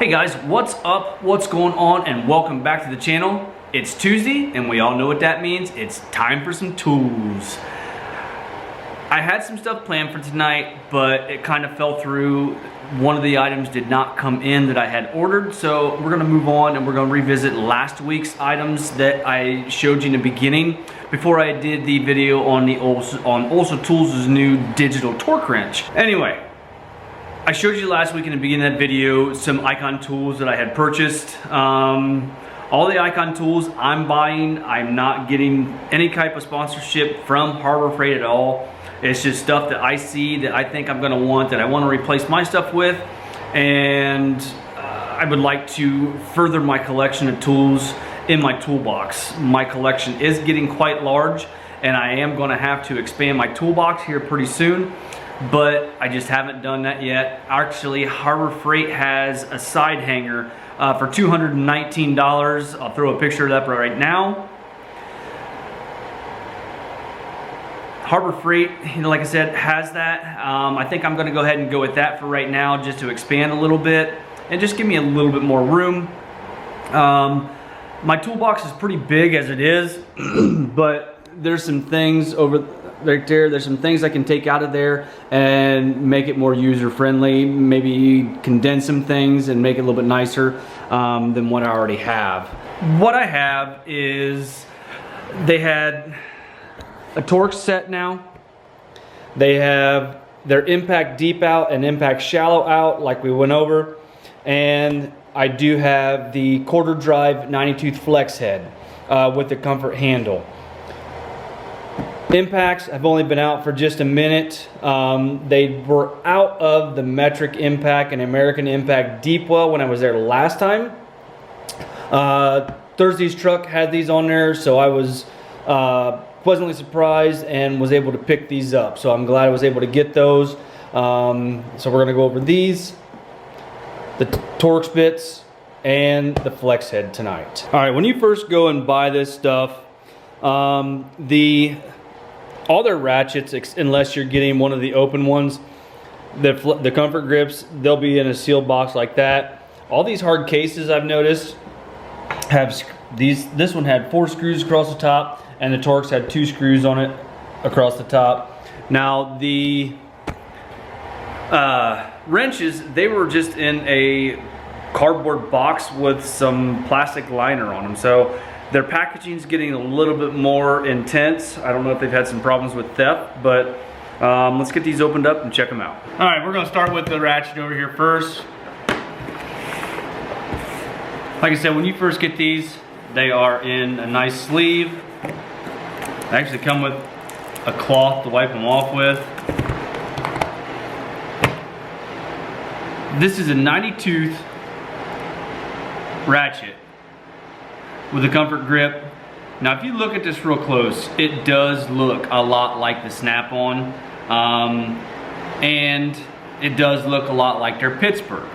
Hey guys, what's up? What's going on? And welcome back to the channel. It's Tuesday and we all know what that means. It's time for some tools. I had some stuff planned for tonight, but it kind of fell through. One of the items did not come in that I had ordered, so we're gonna move on and we're gonna revisit last week's items that I showed you in the beginning before I did the video on Also Tools' new digital torque wrench. Anyway, I showed you last week in the beginning of that video some Icon tools that I had purchased. All the Icon tools I'm buying, I'm not getting any type of sponsorship from Harbor Freight at all. It's just stuff that I see that I think I'm gonna want, that I wanna replace my stuff with, and I would like to further my collection of tools in my toolbox. My collection is getting quite large, and I am gonna have to expand my toolbox here pretty soon, but I just haven't done that yet. Actually, Harbor Freight has a side hanger for $219. I'll throw a picture of that right now. Harbor Freight, you know, like I said, has that. I think I'm gonna go ahead and go with that for right now, just to expand a little bit and just give me a little bit more room. My toolbox is pretty big as it is, but there's some things over right there. There's some things I can take out of there and make it more user-friendly. Maybe condense some things and make it a little bit nicer than what I already have. What I have is, they had a Torx set now. They have their impact deep out and impact shallow out, like we went over. And I do have the quarter drive 90-tooth flex head with the comfort handle. Impacts have only been out for just a minute. They were out of the metric impact and American impact deep well when I was there last time. Thursday's truck had these on there, so I was pleasantly surprised and was able to pick these up. So I'm glad I was able to get those. So we're gonna go over these, the Torx Bits, and the flex head tonight. All right, when you first go and buy this stuff, all their ratchets, unless you're getting one of the open ones, the comfort grips, they'll be in a sealed box like that. All these hard cases, I've noticed, have this one had 4 screws across the top, and the Torx had 2 screws on it across the top. Now the wrenches, they were just in a cardboard box with some plastic liner on them. So their packaging is getting a little bit more intense. I don't know if they've had some problems with theft, but let's get these opened up and check them out. All right, we're gonna start with the ratchet over here first. Like I said, when you first get these, they are in a nice sleeve. They actually come with a cloth to wipe them off with. This is a 90-tooth ratchet with a comfort grip. Now if you look at this real close, it does look a lot like the Snap-on, and it does look a lot like their Pittsburgh.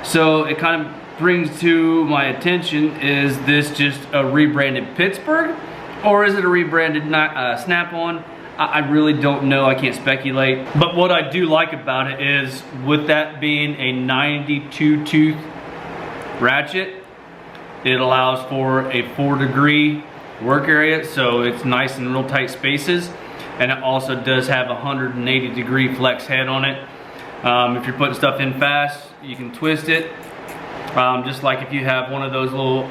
So it kind of brings to my attention, is this just a rebranded Pittsburgh, or is it a rebranded Snap-on? I really don't know, I can't speculate. But what I do like about it is, with that being a 92-tooth ratchet, it allows for a 4-degree work area, so it's nice in real tight spaces. And it also does have a 180-degree flex head on it. If you're putting stuff in fast, you can twist it. Just like if you have one of those little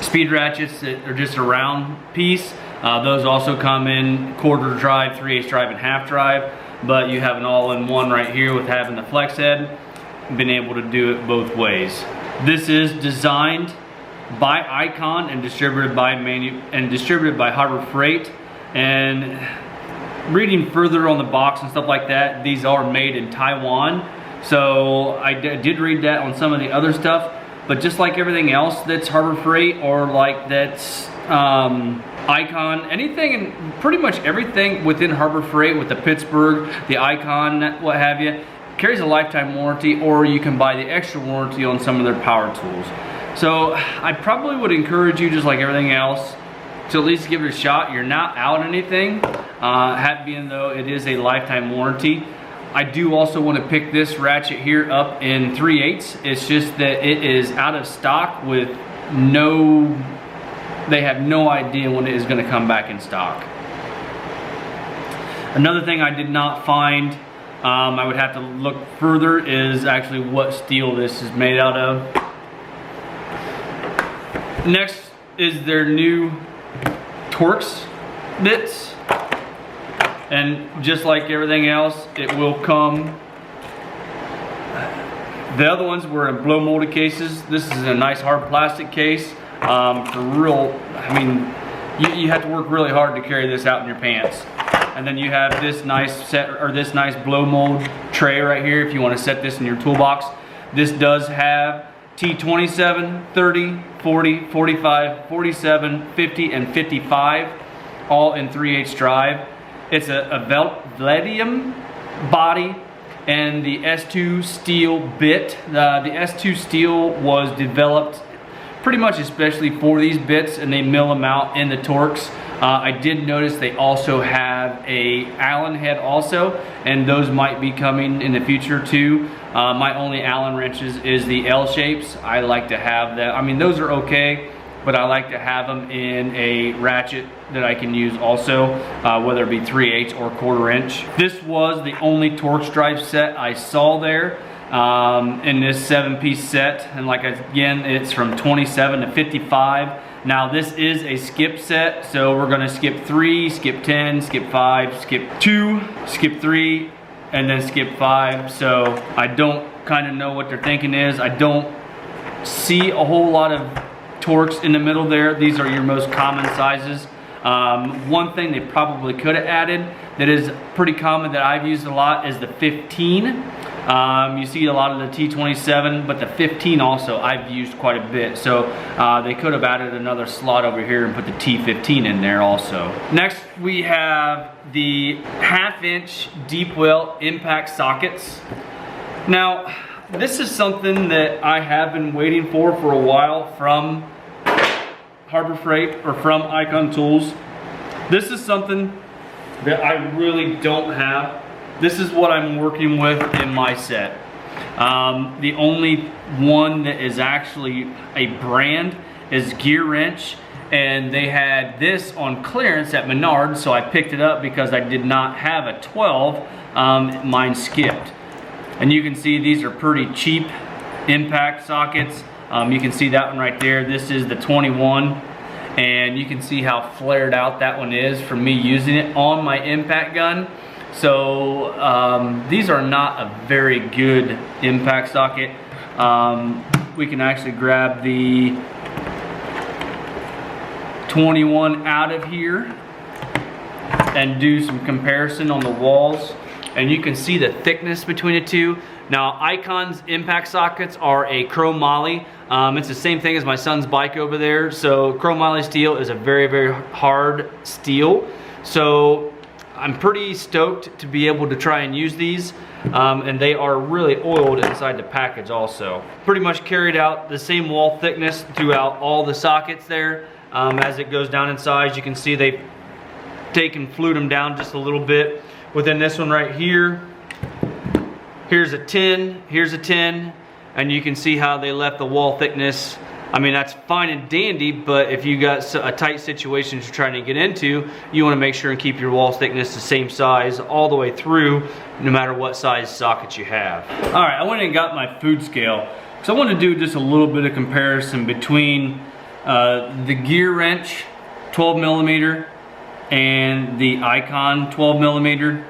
speed ratchets that are just a round piece, those also come in quarter drive, 3/8 drive, and half drive. But you have an all-in-one right here with having the flex head. Been able to do it both ways. This is designed by Icon and distributed by Harbor Freight. And reading further on the box and stuff like that, these are made in Taiwan. So I did read that on some of the other stuff, but just like everything else that's Harbor Freight, or like that's Icon, anything and pretty much everything within Harbor Freight, with the Pittsburgh, the Icon, what have you, carries a lifetime warranty, or you can buy the extra warranty on some of their power tools. So I probably would encourage you, just like everything else, to at least give it a shot. You're not out anything, being though it is a lifetime warranty. I do also want to pick this ratchet here up in 3/8. It's just that it is out of stock with they have no idea when it is going to come back in stock. Another thing I did not find, I would have to look further, is actually what steel this is made out of. Next is their new Torx Bits. And just like everything else, it will come. The other ones were in blow molded cases. This is in a nice hard plastic case. For real, I mean, you have to work really hard to carry this out in your pants. And then you have this nice this nice blow mold tray right here if you want to set this in your toolbox. This does have T27, 30, 40, 45, 47, 50, and 55, all in 3/8 drive. It's a Validium body and the S2 steel bit. The S2 steel was developed pretty much especially for these bits, and they mill them out in the Torx. I did notice they also have a Allen head also, and those might be coming in the future too. My only Allen wrenches is the L shapes. I like to have that. I mean, those are okay, but I like to have them in a ratchet that I can use also, whether it be 3/8 or 1/4 inch. This was the only Torx drive set I saw there in this 7-piece set, and like again, it's from 27 to 55. Now this is a skip set, so we're gonna skip 3, skip 10, skip 5, skip 2, skip 3, and then skip 5. So I don't kind of know what their thinking is. I don't see a whole lot of Torx in the middle there. These are your most common sizes. One thing they probably could have added that is pretty common that I've used a lot is the 15. You see a lot of the T27, but the 15 also I've used quite a bit. So they could have added another slot over here and put the T15 in there also. Next we have the 1/2 inch deep well impact sockets. Now this is something that I have been waiting for a while from Harbor Freight or from Icon Tools. This is something that I really don't have. This is what I'm working with in my set. The only one that is actually a brand is Gear Wrench, and they had this on clearance at Menards, so I picked it up because I did not have a 12. Mine skipped. And you can see these are pretty cheap impact sockets. You can see that one right there. This is the 21, and you can see how flared out that one is from me using it on my impact gun. So these are not a very good impact socket. We can actually grab the 21 out of here and do some comparison on the walls, and you can see the thickness between the two. Now Icon's impact sockets are a chromoly. It's the same thing as my son's bike over there. So chromoly steel is a very, very hard steel. So I'm pretty stoked to be able to try and use these. And they are really oiled inside the package also. Pretty much carried out the same wall thickness throughout all the sockets there. As it goes down in size, you can see they've flued them down just a little bit. Within this one right here, here's a 10, here's a 10, and you can see how they left the wall thickness. I mean, that's fine and dandy, but if you got a tight situation you're trying to get into, you want to make sure and keep your wall thickness the same size all the way through, no matter what size socket you have. All right, I went and got my food scale. So I want to do just a little bit of comparison between the Gear Wrench 12 millimeter and the Icon 12 millimeter.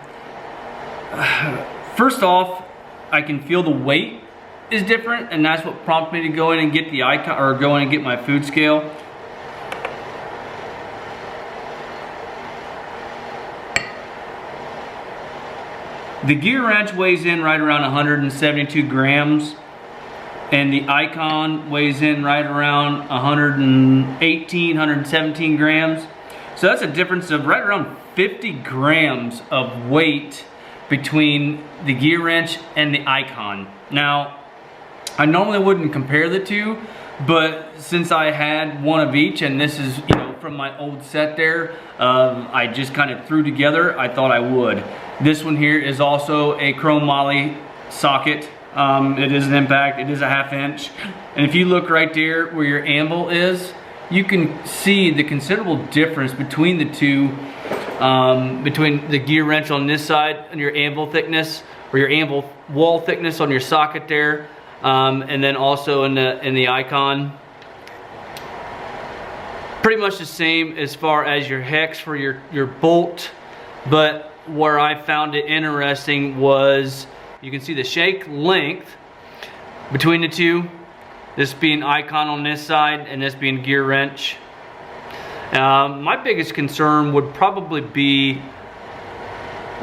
First off, I can feel the weight is different, and that's what prompted me to go in and get the Icon, or go in and get my food scale. The Gear Wrench weighs in right around 172 grams, and the Icon weighs in right around 118, 117 grams. So that's a difference of right around 50 grams of weight between the Gear Wrench and the Icon. Now, I normally wouldn't compare the two, but since I had one of each, and this is, you know, from my old set there, I just kind of threw together, I thought I would. This one here is also a chrome moly socket. It is an impact, it is a 1/2 inch. And if you look right there where your anvil is, you can see the considerable difference between the two, between the gear wrench on this side and your anvil thickness, or your anvil wall thickness on your socket there, and then also in the icon. Pretty much the same as far as your hex for your bolt, but where I found it interesting was you can see the shank length between the two, this being icon on this side and this being gear wrench. My biggest concern would probably be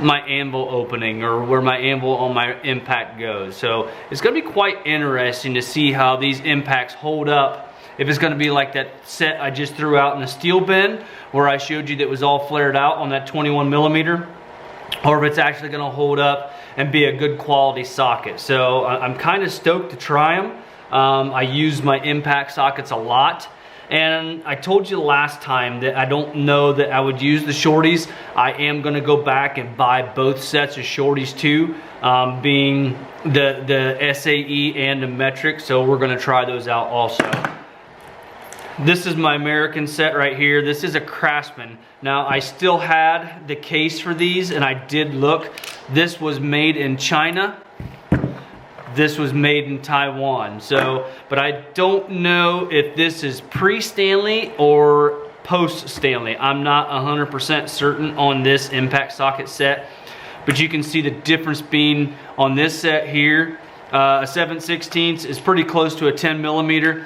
my anvil opening, or where my anvil on my impact goes. So it's going to be quite interesting to see how these impacts hold up. If it's going to be like that set I just threw out in the steel bin where I showed you that was all flared out on that 21mm, or if it's actually going to hold up and be a good quality socket. So I'm kind of stoked to try them. I use my impact sockets a lot, and I told you last time that I don't know that I would use the shorties. I am going to go back and buy both sets of shorties too, being the SAE and the metric, so we're going to try those out also. This is my American set right here. This is a Craftsman. Now, I still had the case for these, and I did look. This was made in China. This was made in Taiwan. So, but I don't know if this is pre-Stanley or post-Stanley. I'm not 100% certain on this impact socket set, but you can see the difference being on this set here. A 7/16 is pretty close to a 10mm.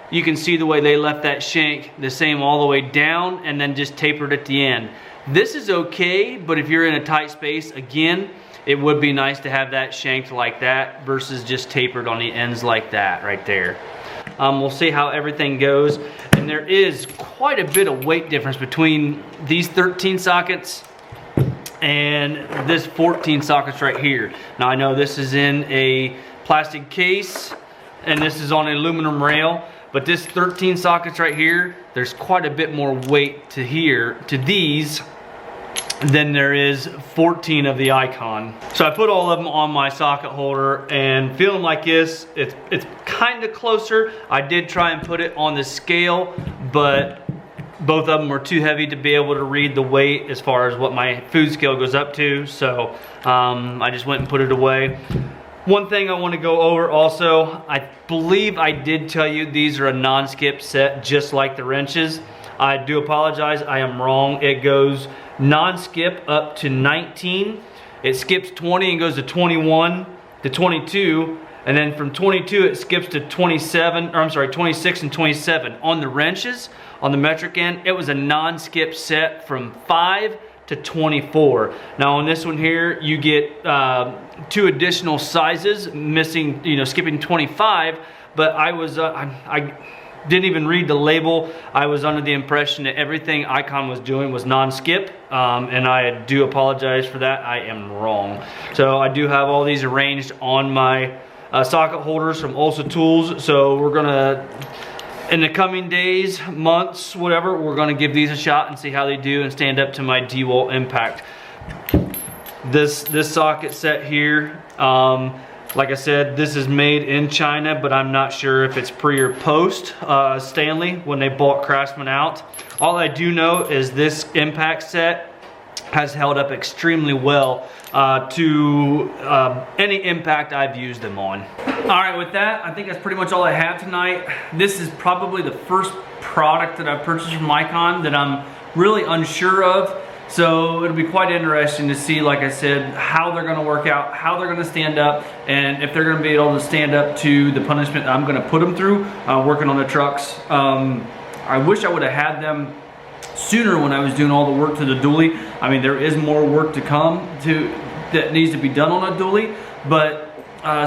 You can see the way they left that shank the same all the way down and then just tapered at the end. This is okay, but if you're in a tight space, again, it would be nice to have that shanked like that versus just tapered on the ends like that right there. We'll see how everything goes. And there is quite a bit of weight difference between these 13 sockets and this 14 sockets right here. Now I know this is in a plastic case and this is on an aluminum rail, but this 13 sockets right here, there's quite a bit more weight to these than there is 14 of the icon. So I put all of them on my socket holder, and feeling like this, it's kind of closer. I did try and put it on the scale, but both of them were too heavy to be able to read the weight as far as what my food scale goes up to. So I just went and put it away. One thing I want to go over also, I believe I did tell you these are a non-skip set just like the wrenches. I do apologize, I am wrong. It goes non-skip up to 19. It skips 20 and goes to 21 to 22, and then from 22 it skips to 27, or I'm sorry, 26 and 27. On the wrenches, on the metric end, it was a non-skip set from 5 to 24. Now on this one here, you get 2 additional sizes, missing, skipping 25, but I didn't even read the label. I was under the impression that everything Icon was doing was non-skip, and I do apologize for that. I am wrong. So I do have all these arranged on my socket holders from Ulsa Tools. So we're gonna, in the coming days, months, whatever, we're gonna give these a shot and see how they do and stand up to my DeWalt impact. This socket set here, like I said, this is made in China, but I'm not sure if it's pre or post Stanley when they bought Craftsman out. All I do know is this impact set has held up extremely well to any impact I've used them on. All right, with that, I think that's pretty much all I have tonight. This is probably the first product that I've purchased from Icon that I'm really unsure of. So it'll be quite interesting to see, like I said, how they're going to work out, how they're going to stand up, and if they're going to be able to stand up to the punishment I'm going to put them through working on the trucks. I wish I would have had them sooner when I was doing all the work to the dually. I mean, there is more work to come that needs to be done on a dually, but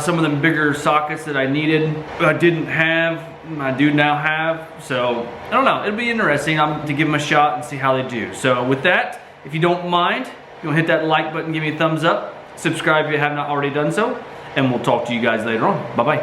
some of the bigger sockets that I needed, I didn't have, I do now have. So I don't know, it'll be interesting to give them a shot and see how they do. So with that, if you don't mind, you want to hit that like button, give me a thumbs up, subscribe if you have not already done so, and we'll talk to you guys later on. Bye-bye.